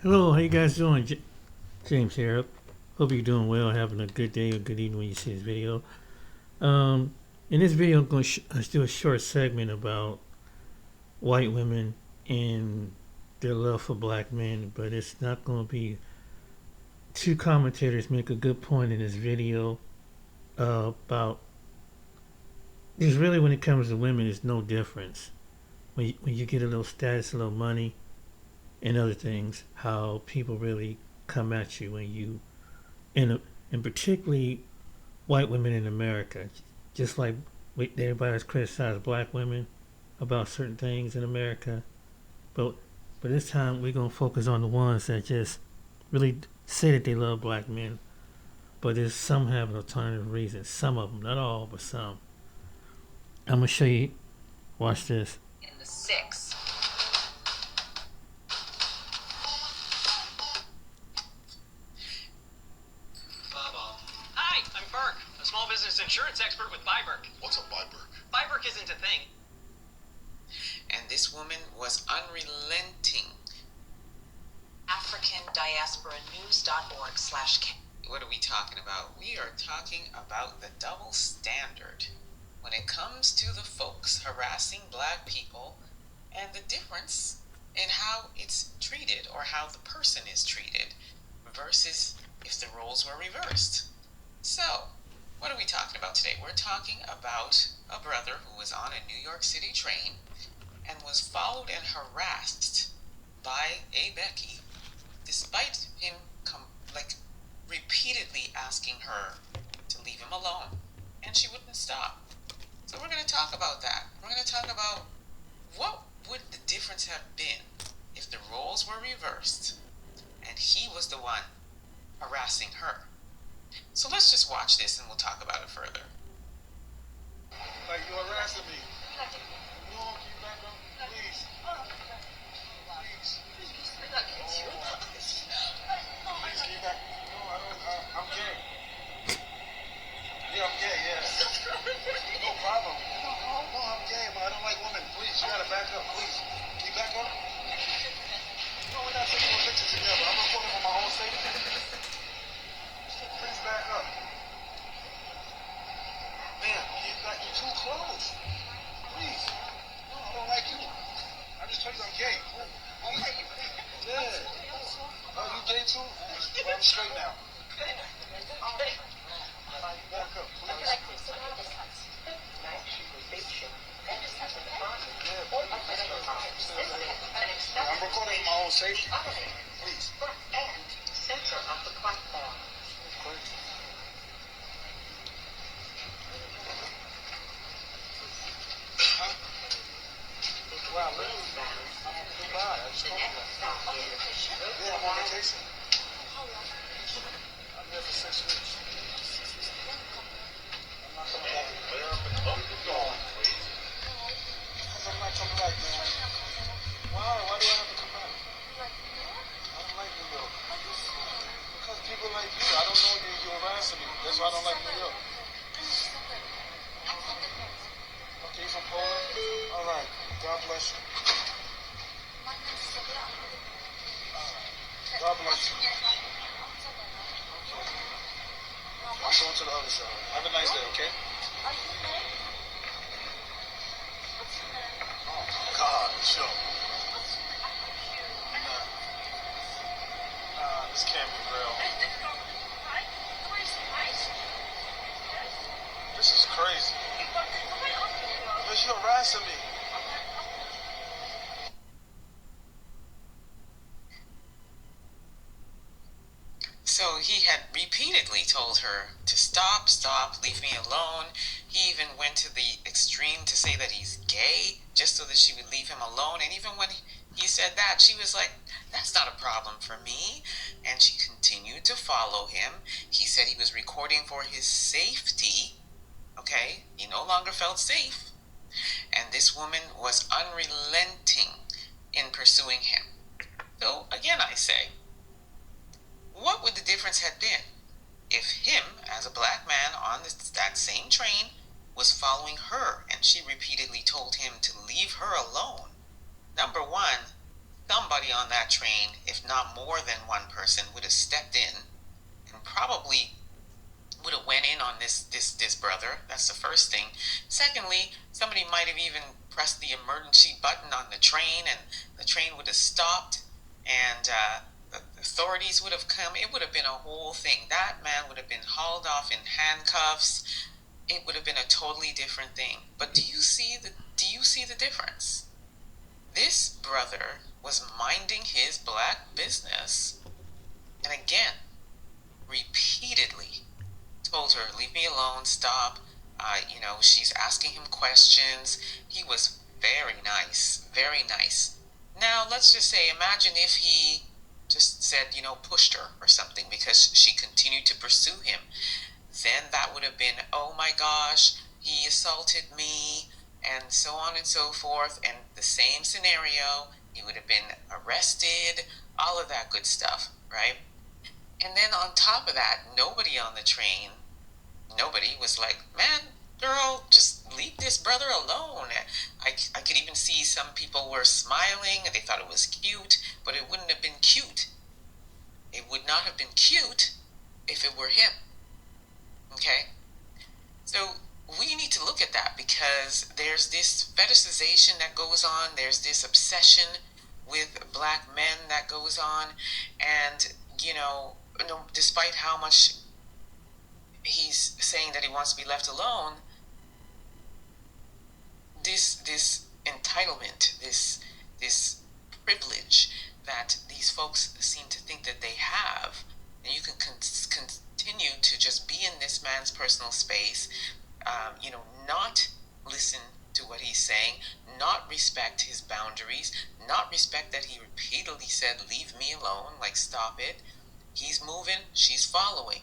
Hello, how you guys doing? James here. Hope you're doing well, having a good day or good evening when you see this video. Um, in this video, I'm going to do a short segment about white women and their love for black men, but it's not going to be. Two commentators make a good point in this video about there's really, when it comes to women, there's no difference. When you get a little status, a little money, and other things, how people really come at you when you, and particularly white women in America, just like everybody has criticized black women about certain things in America, but this time we're gonna focus on the ones that just really say that they love black men, but there's some have an alternative reason. Some of them, not all, but some. I'm gonna show you. Watch this. In the six. Hi, I'm Burke, a small business insurance expert with Byberk. What's a Byberk? Byberk isn't a thing. And this woman was unrelenting. AfricanDiasporaNews.org/K. What are we talking about? We are talking about the double standard when it comes to the folks harassing black people and the difference in how it's treated or how the person is treated versus if the roles were reversed. So, what are we talking about today? We're talking about a brother who was on a New York City train and was followed and harassed by a Becky, despite him repeatedly asking her to leave him alone, and she wouldn't stop. So we're going to talk about that. We're going to talk about what would the difference have been if the roles were reversed and he was the one harassing her. So let's just watch this and we'll talk about it further. Like, you're harassing me. No, can you back up? Please. Please. Please, can you back? No, I don't. I'm gay. Yeah, I'm gay, yeah. No problem. No, I'm gay, but I don't like women. Please, you gotta back up, please. Can you back up? No, we're not taking no pictures together. I'm recording for my own safety. Please back up. Man, you're too close. Please. No, I don't like you. I just told you I'm gay. Yeah. Oh, you gay too? Well, I'm straight now. Back up, please. I'm recording my own safety. Please. Center of the platform. Crazy. Huh? Wow, really? Dubai. I just told you that. Yeah, I'm on vacation. I'm there for 6 weeks. I'm not coming back. Because I'm not coming back, man. Why? Why do I have to come back? I don't like New York. Because people like you, I don't know you, you're harassing me. That's why I don't like New York. Okay, you from Poland? All right. God bless you. God bless you. I'm going to the other side. Have a nice day, okay? Oh, God, sure. Nah, this can't be real. This is crazy. Because you're harassing me. So he had repeatedly told her to stop, leave me alone. He even went to the extreme to say that he's gay just so that she would leave him alone. And even when he said that, she was like, that's not a problem for me. And she continued to follow him. He said he was recording for his safety. Okay, he no longer felt safe. And this woman was unrelenting in pursuing him. So again, I say, what would the difference have been if him, as a black man on that same train, was following her and she repeatedly told him to leave her alone? Number one, somebody on that train, if not more than one person, would have stepped in and probably would have went in on this brother. That's the first thing. Secondly, somebody might have even pressed the emergency button on the train, and the train would have stopped, and the authorities would have come. It would have been a whole thing. That man would have been hauled off in handcuffs. It would have been a totally different thing. But do you see the difference? This brother was minding his black business, and again, repeatedly told her, leave me alone, stop. She's asking him questions. He was very nice, very nice. Now, let's just say, imagine if he just said, pushed her or something because she continued to pursue him. Then that would have been, oh my gosh, he assaulted me, and so on and so forth. And the same scenario, he would have been arrested, all of that good stuff, right? And then on top of that, nobody on the train, nobody was like, man, girl, just leave this brother alone. I could even see some people were smiling and they thought it was cute, but it wouldn't have been cute. It would not have been cute if it were him. Okay? So we need to look at that because there's this fetishization that goes on, there's this obsession with black men that goes on, and despite how much he's saying that he wants to be left alone, this entitlement, this privilege that these folks seem to think that they have, and you can continue to just be in this man's personal space, not listen to what he's saying, not respect his boundaries, not respect that he repeatedly said, leave me alone, like stop it. He's moving, she's following.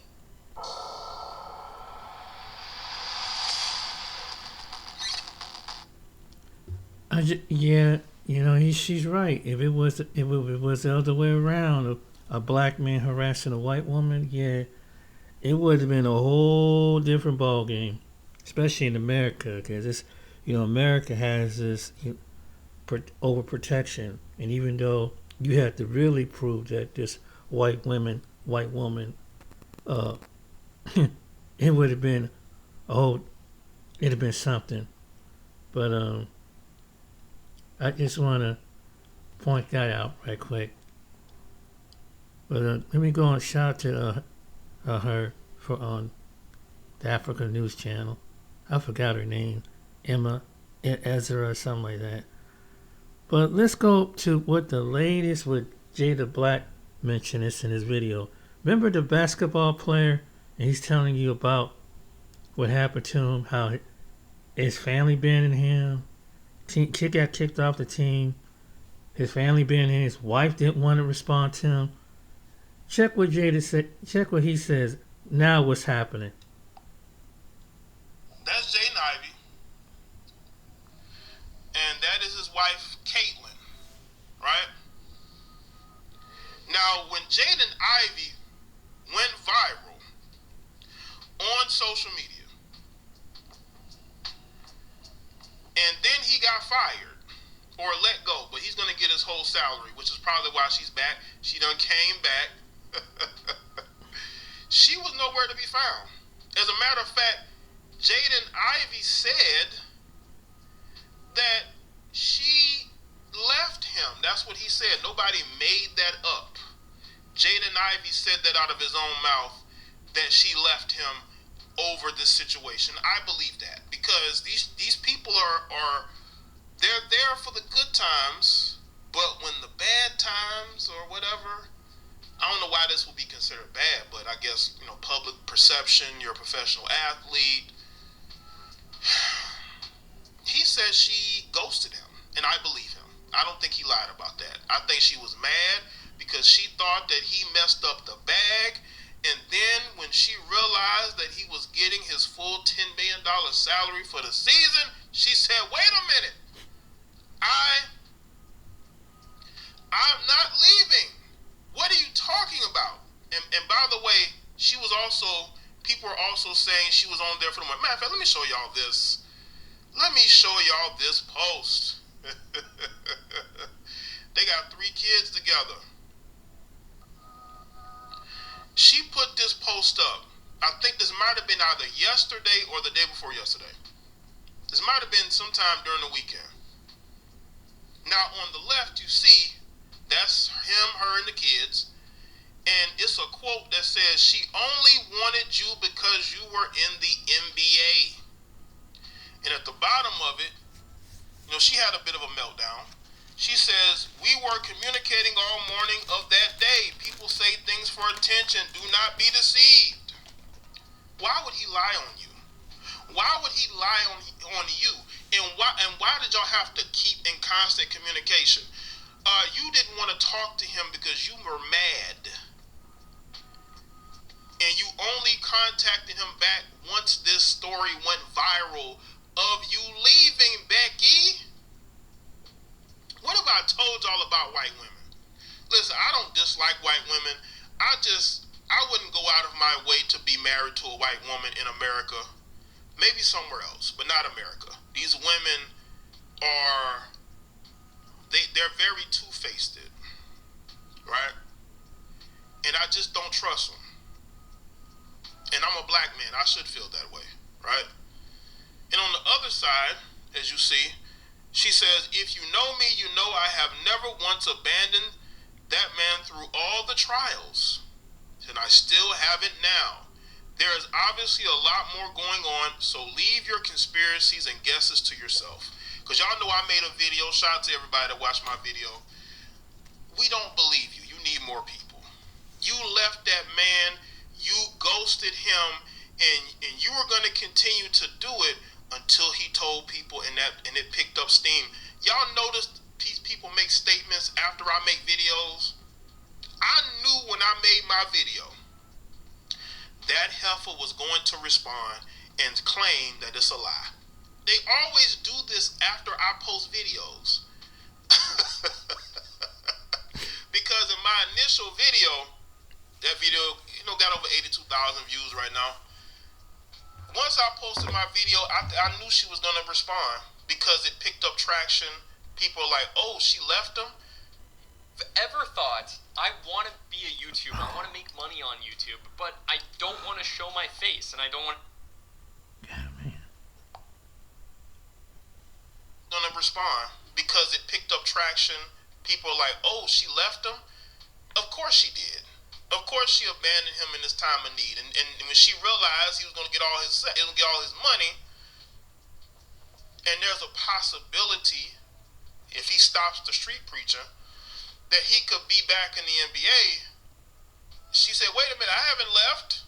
She's right. If it was the other way around, a black man harassing a white woman, yeah, it would have been a whole different ball game, especially in America, because America has this overprotection, and even though you have to really prove that this white woman, it would have been it'd have been something. But I just want to point that out right quick. But let me go and shout out to her for on the Africa News Channel. I forgot her name, Emma Ezra or something like that. But let's go to what the latest with Jada Black mentioned this in his video. Remember the basketball player, and he's telling you about what happened to him, how his family abandoned him. Kid got kicked off the team. His family abandoned him. His wife didn't want to respond to him. Check what Jada said. Check what he says. Now what's happening? That's Jaden Ivey, and that is his wife, Caitlin, right? Now, when Jaden Ivey went viral on social media, and then he got fired or let go, but he's going to get his whole salary, which is probably why she's back. She done came back. She was nowhere to be found. As a matter of fact, Jaden Ivey said that she left him. That's what he said. Nobody made that up. Jaden Ivey said that out of his own mouth, that she left him over this situation. I believe that because these people are they're there for the good times, but when the bad times or whatever, I don't know why this would be considered bad, but I guess, public perception, you're a professional athlete. He says she ghosted him, and I believe him. I don't think he lied about that. I think she was mad because she thought that he messed up the bag, and then when she realized that he was getting his full $10 million salary for the season, she said, wait a minute, I'm not leaving. What are you talking about? And by the way, people are also saying she was on there for the money. Matter of fact, let me show y'all this. Let me show y'all this post. They got 3 kids together. She put this post up. I think this might have been either yesterday or the day before yesterday. This might have been sometime during the weekend. Now on the left you see that's him, her, and the kids. And it's a quote that says, "She only wanted you because you were in the NBA." And at the bottom of it, she had a bit of a meltdown. She says, "We were communicating all morning of that day. People say things for attention. Do not be deceived." Why would he lie on you? Why would he lie on you? And why did y'all have to keep in constant communication? You didn't want to talk to him because you were mad. And you only contacted him back once this story went viral of you leaving, Becky. What have I told y'all about white women? Listen, I don't dislike white women. I wouldn't go out of my way to be married to a white woman in America. Maybe somewhere else, but not America. These women they're very two-faced, right? And I just don't trust them. And I'm a black man. I should feel that way, right? And on the other side, as you see, she says, "If you know me, you know I have never once abandoned that man through all the trials. And I still haven't now. There is obviously a lot more going on, so leave your conspiracies and guesses to yourself." Because y'all know I made a video. Shout out to everybody that watched my video. We don't believe you. You need more people. You left that man. You ghosted him, and you were going to continue to do it until he told people, and it picked up steam. Y'all noticed these people make statements after I make videos. I knew when I made my video that heifer was going to respond and claim that it's a lie. They always do this after I post videos. Because in my initial video, that video, got over 82,000 views right now. Once I posted my video, I knew she was going to respond because it picked up traction. People are like, "Oh, she left him?" Ever thought, I want to be a YouTuber, I want to make money on YouTube, but I don't want to show my face, and I don't want going to respond because it picked up traction. People are like, "Oh, she left him?" Of course she did. Of course she abandoned him in his time of need. And when she realized he was going to get all his money, and there's a possibility if he stops the street preaching that he could be back in the NBA, she said, "Wait a minute, I haven't left."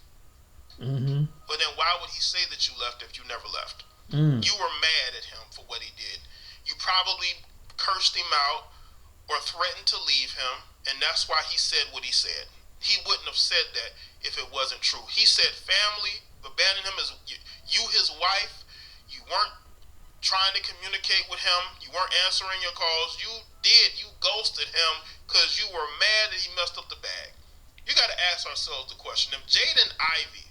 Mm-hmm. But then why would he say that you left if you never left? You were mad at him for what he did. You probably cursed him out or threatened to leave him, and that's why he said what he said. He wouldn't have said that if it wasn't true. He said family abandoned him as you, his wife. You weren't trying to communicate with him. You weren't answering your calls. You ghosted him because you were mad that he messed up the bag. You got to ask ourselves the question: if Jaden Ivey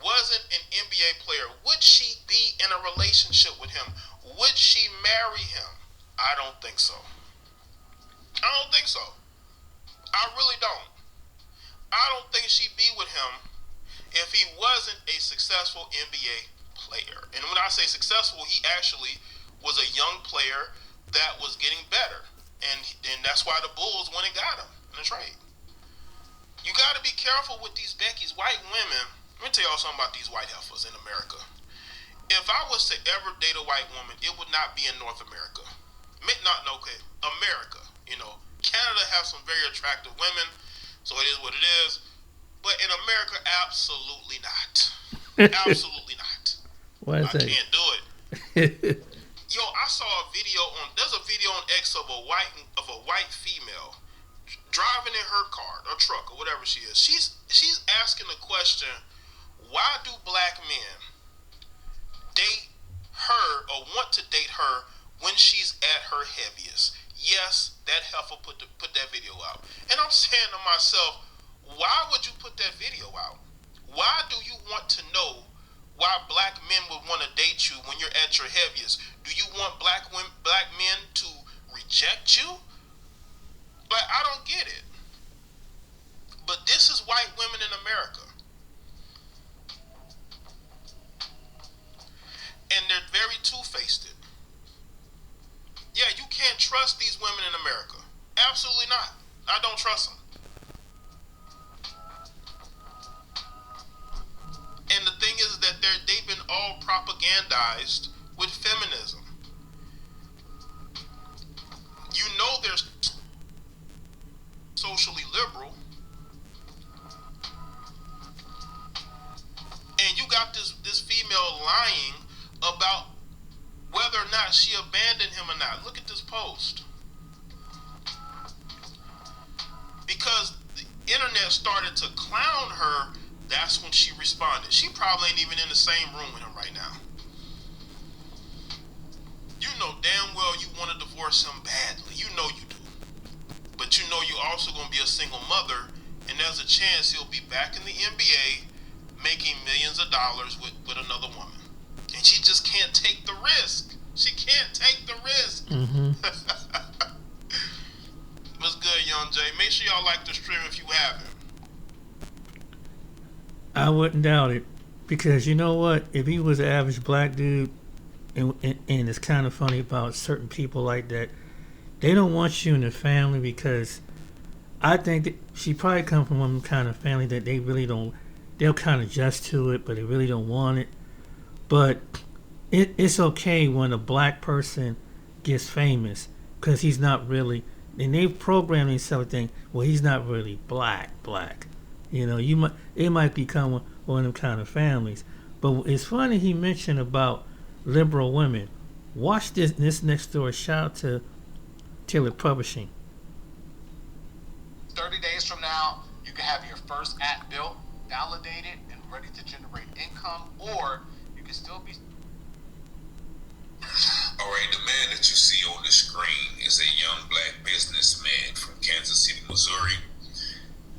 wasn't an NBA player, would she be in a relationship with him? Would she marry him? I don't think so. I don't think so. I really don't. I don't think she'd be with him if he wasn't a successful NBA player. And when I say successful, he actually was a young player that was getting better. And that's why the Bulls went and got him in a trade. You got to be careful with these Becky's white women. Let me tell y'all something about these white heifers in America. If I was to ever date a white woman, it would not be in North America. America. Canada has some very attractive women, so it is what it is. But in America, absolutely not. Absolutely not. Why is that? I can't do it. Yo, I saw there's a video on X of a white female driving in her car or truck or whatever she is. She's asking the question, why do black men date her or want to date her when she's at her heaviest? Yes, that heifer put that video out. And I'm saying to myself, why would you put that video out? Why do you want to know why black men would want to date you when you're at your heaviest? Do you want black men to reject you? get it. But this is white women in America. And they're very two-faced. Yeah, you can't trust these women in America. Absolutely not. I don't trust them. And the thing is that they've been all propagandized with feminism. You know they're socially liberal. And you got this female lying about whether or not she abandoned him or not. Look at this post. Because the internet started to clown her, that's when she responded. She probably ain't even in the same room with him right now. You know damn well you want to divorce him badly. You know you do. But you know you also going to be a single mother, and there's a chance he'll be back in the NBA making millions of dollars with another woman. And she just can't take the risk. She can't take the risk. Mm-hmm. What's good, Young Jay? Make sure y'all like the stream if you haven't. I wouldn't doubt it, because you know what? If he was an average black dude, and it's kind of funny about certain people like that, they don't want you in the family, because I think that she probably come from one kind of family that they really don't. They'll kind of adjust to it, but they really don't want it. But it's okay when a black person gets famous, because he's not really. And they've programmed themselves to think, well, he's not really black. You know, it might become one of them kind of families. But it's funny he mentioned about liberal women. Watch this next door. Shout out to Taylor Publishing. 30 days from now, you can have your first app built, validated, and ready to generate income, or you can still be. All right, the man that you see on the screen is a young black businessman from Kansas City, Missouri,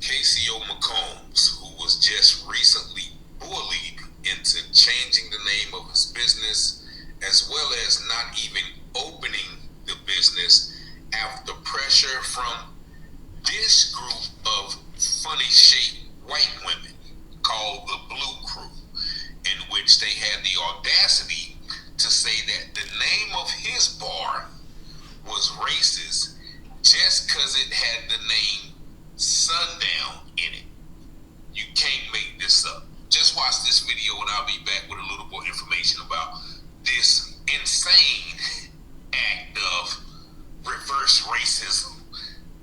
KCO McCombs, who was just recently bullied into changing the name of his business, as well as not even opening the business after pressure from this group of funny-shaped white women called the Blue Crew, in which they had the audacity to say that the name of his bar was racist just because it had the name Sundown in it. You can't make this up. Just watch this video and I'll be back with a little more information about this insane act of reverse racism,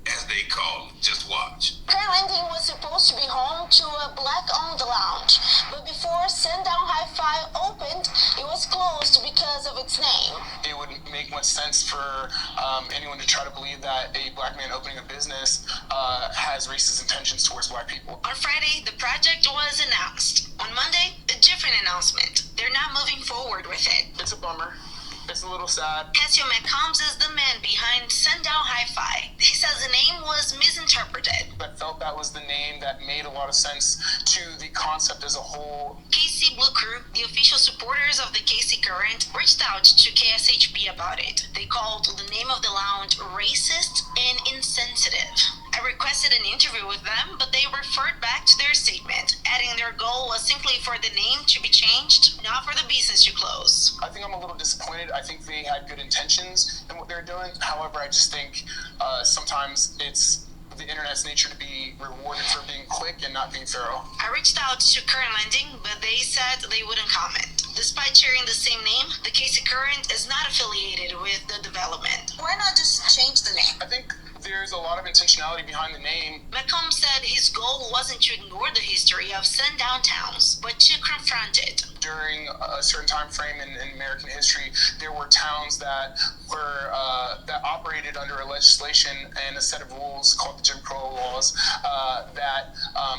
as they call it. Just watch. Current Landing was supposed to be home to a black-owned lounge, but before Sundown Hi-Fi opened, it was closed because of its name. It wouldn't make much sense for anyone to try to believe that a black man opening a business has racist intentions towards black people. On Friday, the project was announced. On Monday, a different announcement. They're not moving forward with it. It's a bummer. It's a little sad. Cassio McCombs is the man behind Sundown Hi-Fi. He says the name was misinterpreted. I felt that was the name that made a lot of sense to the concept as a whole. KC Blue Crew, the official supporters of the KC Current, reached out to KSHP about it. They called the name of the lounge racist and insensitive. I requested an interview with them, but they referred back to their statement, adding their goal was simply for the name to be changed, not for the business to close. I think I'm a little disappointed. I think they had good intentions in what they're doing. However, I just think sometimes it's the internet's nature to be rewarded for being quick and not being thorough. I reached out to Current Landing, but they said they wouldn't comment. Despite sharing the same name, the KC Current is not affiliated with the development. Why not just change the name? I think there's a lot of intentionality behind the name. McComb said his goal wasn't to ignore the history of sundown towns, but to confront it. During a certain time frame in American history, there were towns that were that operated under a legislation and a set of rules called the Jim Crow laws that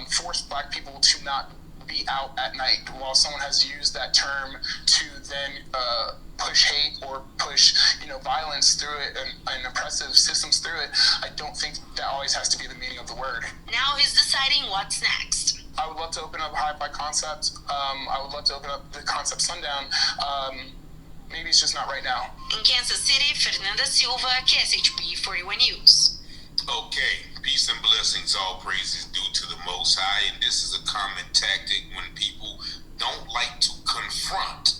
forced black people to not be out at night. While someone has used that term to then push hate or push violence through it and oppressive systems through it, I don't think that always has to be the meaning of the word. Now he's deciding what's next. I would love to open up a hi-fi concept. I would love to open up the concept Sundown. Maybe it's just not right now. In Kansas City, Fernanda Silva, KSHP 41 News. Okay, peace blessings, all praises due to the Most High, and this is a common tactic when people don't like to confront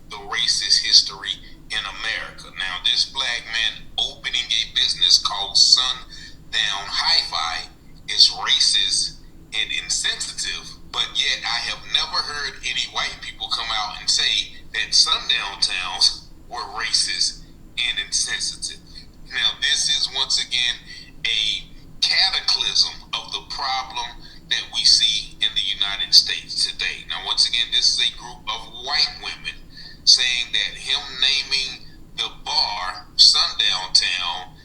the racist history in America. Now, this black man opening a business called Sundown Hi-Fi is racist and insensitive, but yet I have never heard any white people come out and say that sundown towns were racist and insensitive. Now, this is once again a cataclysm of the problem that we see in the United States today. Now, once again, this is a group of white women saying that him naming the bar Sundown Town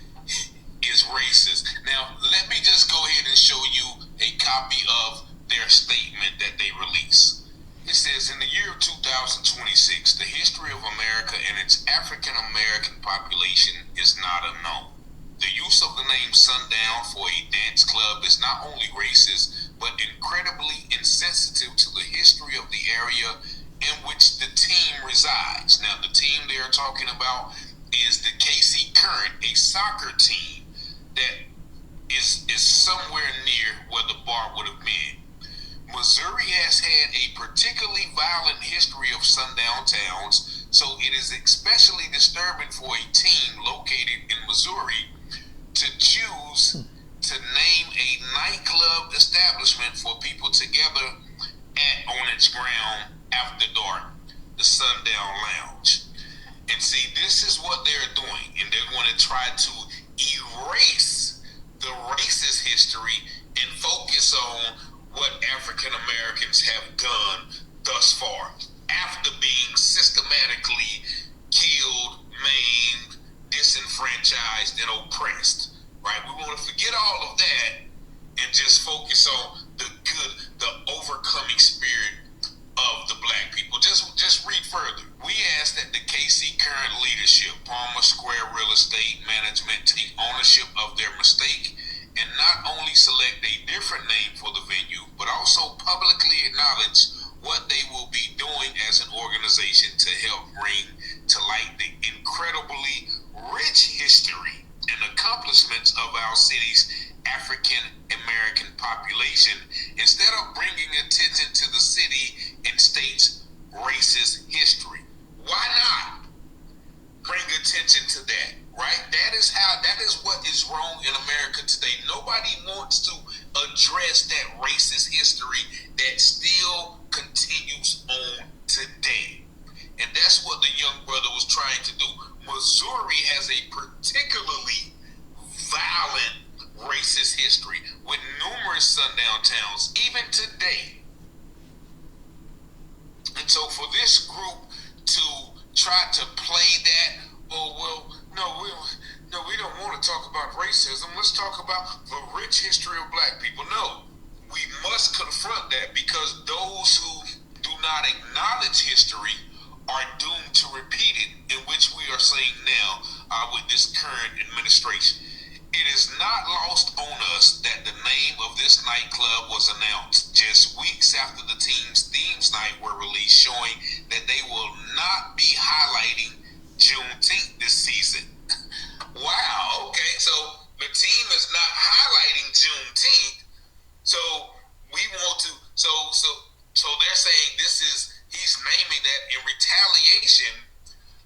is racist. Now, let me just go ahead and show you a copy of their statement that they release. It says, in the year of 2026, the history of America and its African American population is not unknown. The use of the name Sundown for a dance club is not only racist, but incredibly insensitive to the history of the area in which the team resides. Now, the team they are talking about is the KC Current, a soccer team that is somewhere near where the bar would have been. Missouri has had a particularly violent history of sundown towns, so it is especially disturbing for a team located in Missouri to choose to name a nightclub establishment for people together on its ground after dark, the Sundown Lounge. And see, this is what they're doing, and they're going to try to erase the racist history and focus on what African Americans have done thus far after being systematically killed, maimed, disenfranchised, and oppressed. Right? We want to forget all of that and just focus on the good, the overcoming spirit of the black people. Just read further. We ask that the KC Current leadership, Palmer Square Real Estate Management, take ownership of their mistake and not only select a different name for the venue, but also publicly acknowledge what they will be doing as an organization to help bring to light the incredibly rich history and accomplishments of our city's African American population, instead of bringing attention to the city and state's racist history. Why not bring attention to that? Right? That is what is wrong in America today. Nobody wants to address that racist history that still continues on today. And that's what the young brother was trying to do. Missouri has a particularly violent racist history with numerous sundown towns, even today. And so for this group to try to play that, oh, well, no, we don't want to talk about racism. Let's talk about the rich history of black people. No, we must confront that, because those who do not acknowledge history are doomed to repeat it, in which we are seeing now with this current administration. It is not lost on us that the name of this nightclub was announced just weeks after the team's themes night were released, showing that they will not be highlighting Juneteenth this season. Wow, okay, so the team is not highlighting Juneteenth, so we want to, so they're saying he's naming that in retaliation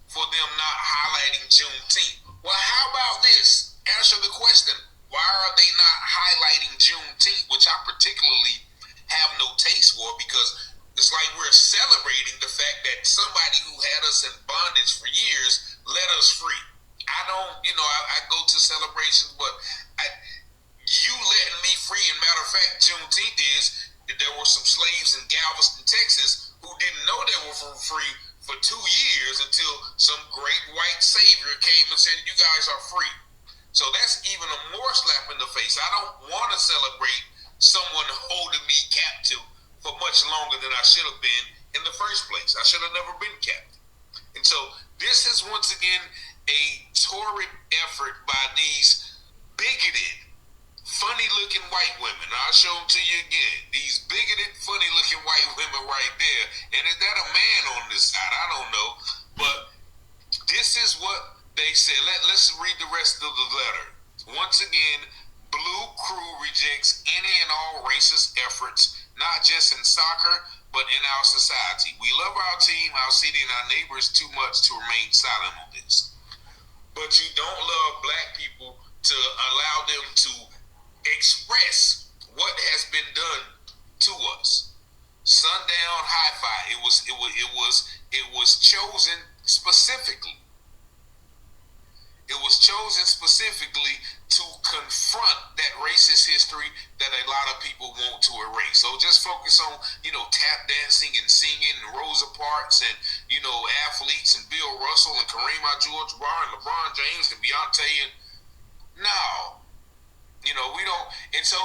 for them not highlighting Juneteenth. Well, how about this? Answer the question, why are they not highlighting Juneteenth, which I particularly have no taste for, because it's like we're celebrating the fact that somebody who had us in bondage for years let us free. I don't, I go to celebrations, but you letting me free, and matter of fact, Juneteenth is that there were some slaves in Galveston, Texas, who didn't know they were free for 2 years until some great white savior came and said, you guys are free. So that's even a more slap in the face. I don't want to celebrate someone holding me captive for much longer than I should have been in the first place. I should have never been captive. And so this is once again a torrid effort by these bigoted, funny-looking white women. I'll show them to you again. These bigoted, funny-looking white women right there. And is that a man on this side? I don't know. But this is what they said. Let's read the rest of the letter. Once again, Blue Crew rejects any and all racist efforts, not just in soccer, but in our society. We love our team, our city, and our neighbors too much to remain silent on this. But you don't love black people to allow them to express what has been done to us. Sundown Hi-Fi, it was chosen specifically. It was chosen specifically to confront that racist history that a lot of people want to erase. So just focus on, tap dancing and singing and Rosa Parks and, athletes and Bill Russell and Kareem Abdul-Jabbar and LeBron James and Beyonce and no. We don't. And so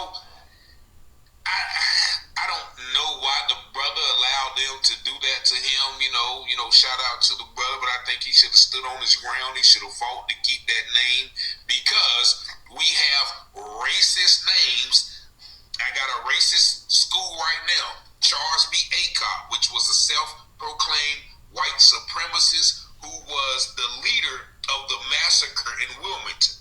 I don't know why the brother allowed them to do that to him. Shout out to the brother, but I think he should have stood on his ground. He should have fought to keep that name because we have racist names. I got a racist school right now, Charles B. Aycock, which was a self-proclaimed white supremacist who was the leader of the massacre in Wilmington.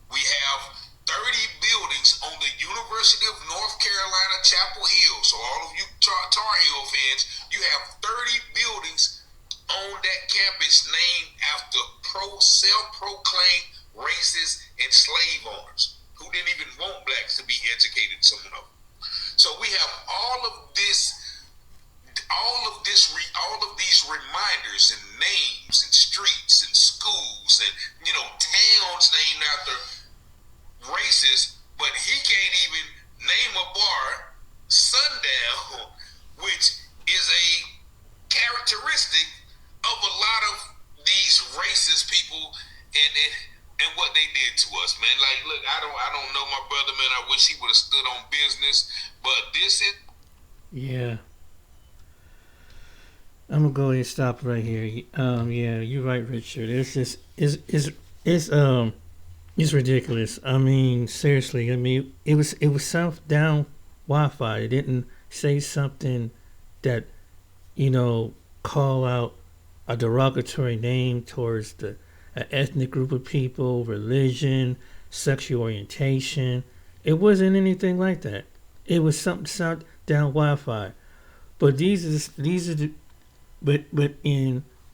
We have 30 buildings on the University of North Carolina, Chapel Hill. So all of you Tar Heel fans, you have 30 buildings on that campus named after self-proclaimed racist and slave owners who didn't even want blacks to be educated, some of them. So we have all of these reminders and names and streets and schools and towns named after racist, but he can't even name a bar, Sundown, which is a characteristic of a lot of these racist people and what they did to us, man. Like, look, I don't know my brother, man. I wish he would have stood on business, but this is. Yeah. I'm gonna go ahead and stop right here. Yeah, you're right, Richard. It's ridiculous. I mean, seriously. I mean, it was Sundown Wi-Fi. It didn't say something that call out a derogatory name towards an ethnic group of people, religion, sexual orientation. It wasn't anything like that. It was something Sundown Wi-Fi. But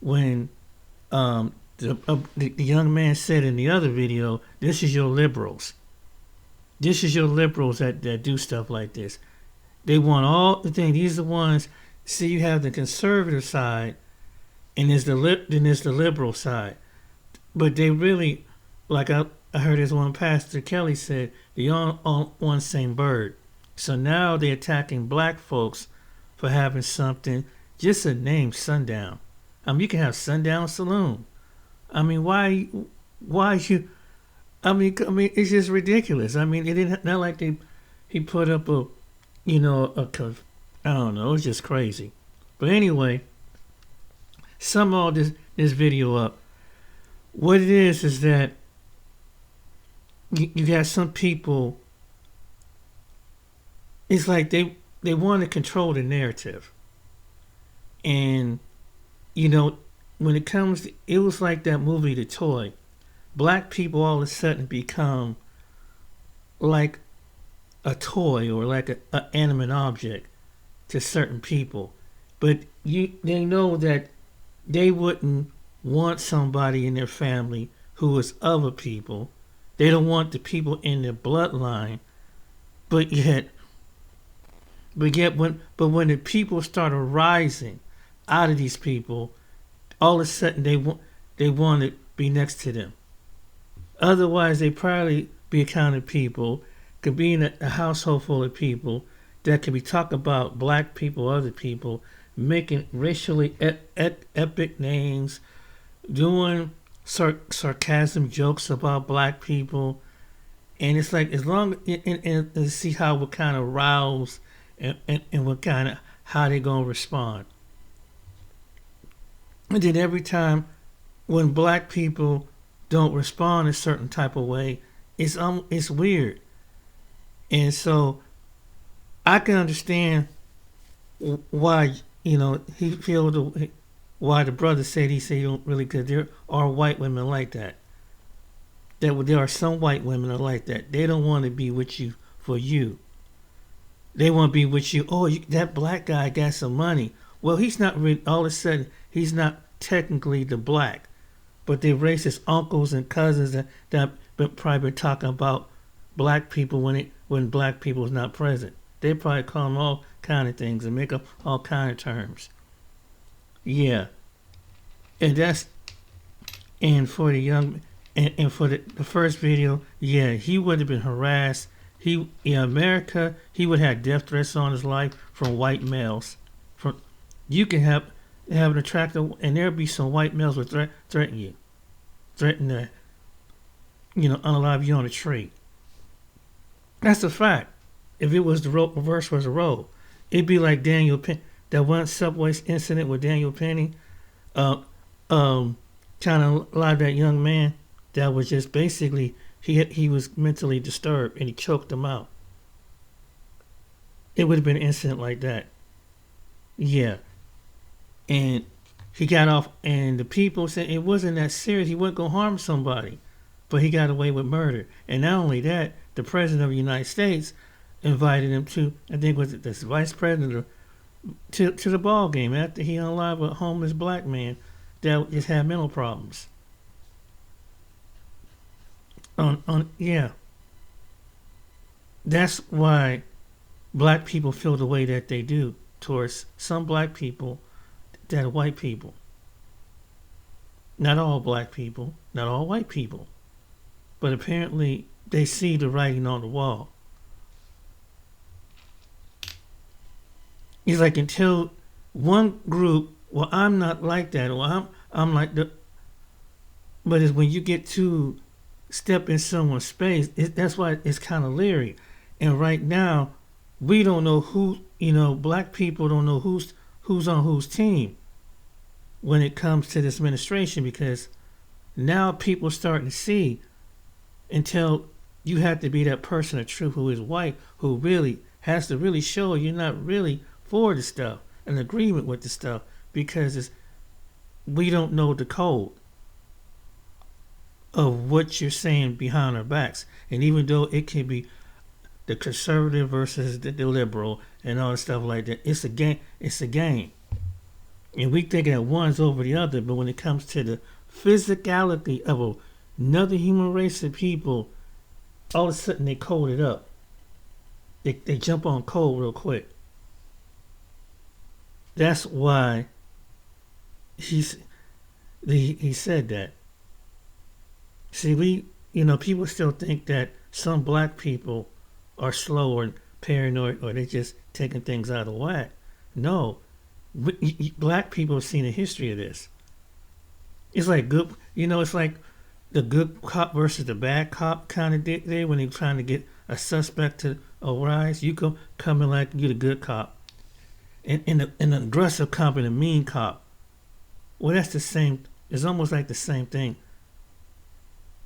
when the young man said in the other video, this is your liberals. This is your liberals that do stuff like this. They want all the things. These are the ones. See, you have the conservative side, and there's the liberal side. But they really, like I heard this one Pastor Kelly said, they're on one same bird. So now they're attacking black folks for having something, just a name, Sundown. I mean, you can have Sundown Saloon. I mean, why you? I mean, it's just ridiculous. I mean, it didn't not like he put up I don't know. It was just crazy. But anyway, sum all this video up. What it is that you got some people. It's like they want to control the narrative, and when it comes to, it was like that movie The Toy. Black people all of a sudden become like a toy or like an animate object to certain people. But they know that they wouldn't want somebody in their family who was other people. They don't want the people in their bloodline. But when the people start arising out of these people, all of a sudden they want to be next to them. Otherwise, they probably be a kind of people, could be in a household full of people that could be talking about black people, other people, making racially epic names, doing sarcasm jokes about black people. And it's like, as long and see how what kind of rouse and what kind of how they gonna respond. And then every time when black people don't respond a certain type of way, it's weird. And so I can understand why he feels why the brother said he don't really, because there are white women like that. There are some white women that are like that. They don't want to be with you for you. They want to be with you. Oh, that black guy got some money. Well, he's not really, all of a sudden, he's not technically the black. But they're racist uncles and cousins that probably been talking about black people when black people is not present. They probably call them all kind of things and make up all kind of terms. Yeah. And for the young, and for the first video, yeah, he would have been harassed. In America, he would have death threats on his life from white males. You can have an attractive, and there'll be some white males would threaten you, threaten to, unalive you on a tree. That's a fact. If it was the reverse was the role, it'd be like Daniel Penny, that one subway incident with Daniel Penny, trying to lie that young man that was just basically he was mentally disturbed and he choked him out. It would have been an incident like that. Yeah. And he got off, and the people said it wasn't that serious. He wasn't going to harm somebody. But he got away with murder. And not only that, the President of the United States invited him to, I think was it this Vice President, to the ball game after he unalived a homeless black man that just had mental problems. Yeah. That's why black people feel the way that they do towards some black people that are white people. Not all black people, not all white people. But apparently they see the writing on the wall. It's like until one group, well, I'm not like that, or I'm like the. But it's when you get to step in someone's space, that's why it's kind of leery. And right now, we don't know who, black people don't know who's on whose team when it comes to this administration, because now people are starting to see, until you have to be that person of truth who is white, who really has to really show you're not really for the stuff, an agreement with the stuff, because we don't know the code of what you're saying behind our backs. And even though it can be the conservative versus the liberal and all stuff like that, it's a game. It's a game. And we think that one's over the other, but when it comes to the physicality of another human race of people, all of a sudden they code it up. They jump on code real quick. That's why he said that. See, people still think that some black people are slow or paranoid, or they're just taking things out of whack. No. Black people have seen a history of this. It's like it's like the good cop versus the bad cop kind of day when they're trying to get a suspect to arise. You come in like you're the good cop, and an aggressive cop and a mean cop. Well, that's the same. It's almost like the same thing.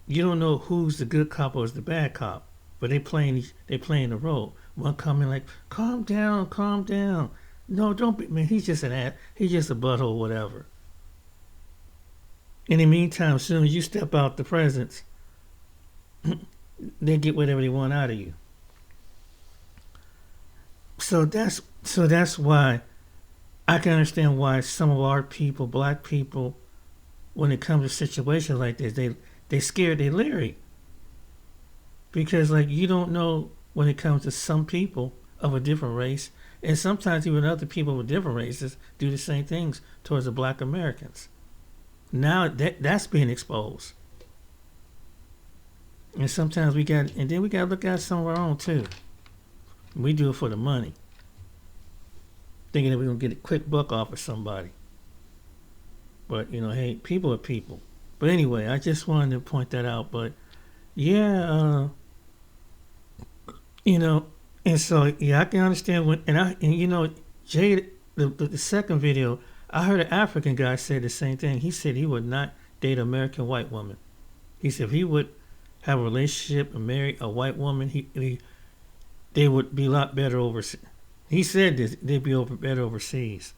You don't know who's the good cop or who's the bad cop, but they playing the role. One coming like, calm down. No, don't be, man. He's just an ass. He's just a butthole, whatever. In the meantime, as soon as you step out the presence, they get whatever they want out of you. So that's why I can understand why some of our people, black people, when it comes to situations like this, they scared, they leery. Because you don't know when it comes to some people of a different race, and sometimes even other people with different races do the same things towards the black Americans. Now that's being exposed. And sometimes we got to look at some of our own too. We do it for the money. Thinking that we're going to get a quick buck off of somebody. But, hey, people are people. But anyway, I just wanted to point that out. But, yeah, and so, yeah, I can understand Jay, the second video, I heard an African guy say the same thing. He said he would not date an American white woman. He said if he would have a relationship and marry a white woman, they would be a lot better overseas. He said this, they'd be better overseas.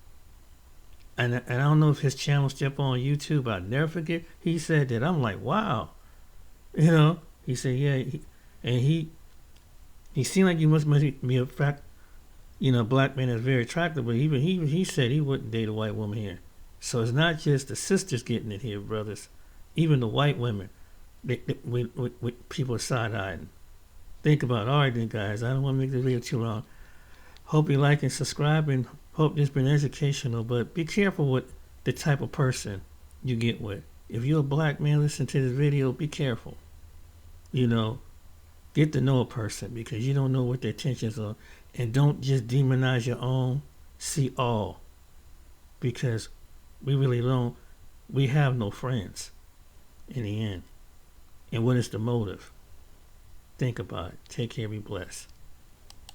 And I don't know if his channel's still on YouTube. I'll never forget. He said that. I'm like, wow. He said, yeah. He He seemed like you must be a fact, a black man that's very attractive, but even he said he wouldn't date a white woman here. So it's not just the sisters getting it here, brothers. Even the white women, with people side-eyeing. Think about it. All right then, guys. I don't want to make this video too long. Hope you like and subscribe, and hope this been educational. But be careful with the type of person you get with. If you're a black man listening to this video, be careful. Get to know a person, because you don't know what their intentions are. And don't just demonize your own. See all. Because we really don't. We have no friends in the end. And what is the motive? Think about it. Take care. Be blessed.